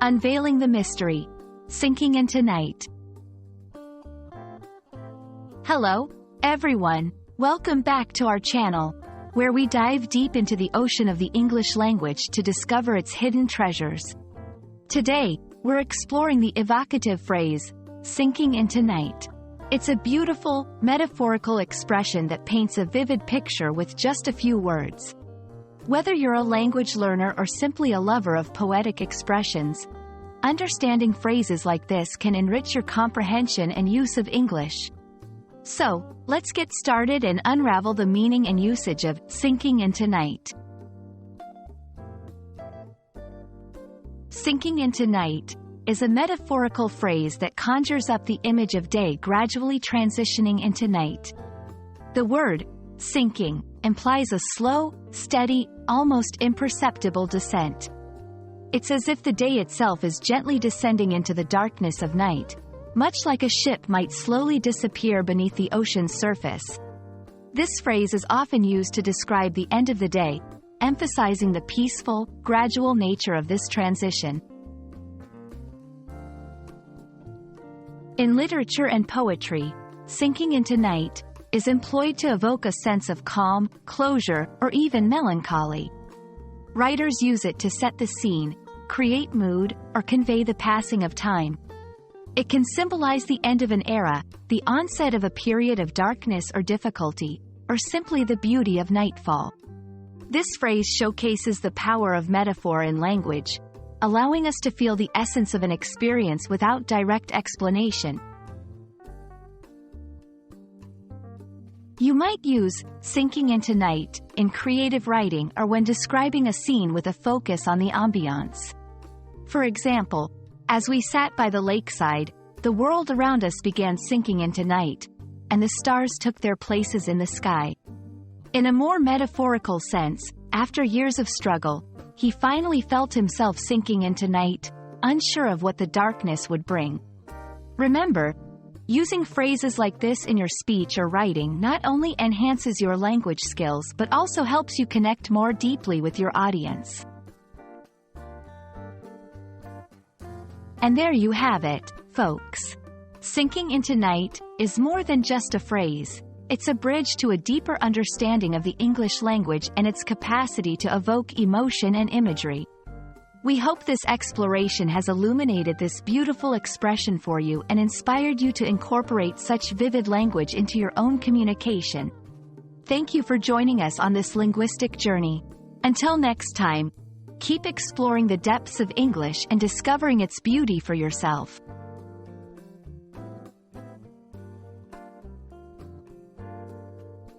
Unveiling the Mystery. Sinking into Night. Hello, everyone. Welcome back to our channel, where we dive deep into the ocean of the English language to discover its hidden treasures. Today, we're exploring the evocative phrase, sinking into night. It's a beautiful, metaphorical expression that paints a vivid picture with just a few words. Whether you're a language learner or simply a lover of poetic expressions, understanding phrases like this can enrich your comprehension and use of English. So, let's get started and unravel the meaning and usage of sinking into night. Sinking into night is a metaphorical phrase that conjures up the image of day gradually transitioning into night. The word sinking implies a slow, steady, almost imperceptible descent. It's as if the day itself is gently descending into the darkness of night, much like a ship might slowly disappear beneath the ocean's surface. This phrase is often used to describe the end of the day, emphasizing the peaceful, gradual nature of this transition. In literature and poetry, sinking into night is employed to evoke a sense of calm, closure, or even melancholy. Writers use it to set the scene, create mood, or convey the passing of time. It can symbolize the end of an era, the onset of a period of darkness or difficulty, or simply the beauty of nightfall. This phrase showcases the power of metaphor in language, allowing us to feel the essence of an experience without direct explanation. You might use sinking into night in creative writing or when describing a scene with a focus on the ambiance. For example, as we sat by the lakeside, the world around us began sinking into night, and the stars took their places in the sky. In a more metaphorical sense, after years of struggle, he finally felt himself sinking into night, unsure of what the darkness would bring. Remember, using phrases like this in your speech or writing not only enhances your language skills but also helps you connect more deeply with your audience. And there you have it, folks. Sinking into night is more than just a phrase. It's a bridge to a deeper understanding of the English language and its capacity to evoke emotion and imagery. We hope this exploration has illuminated this beautiful expression for you and inspired you to incorporate such vivid language into your own communication. Thank you for joining us on this linguistic journey. Until next time, keep exploring the depths of English and discovering its beauty for yourself.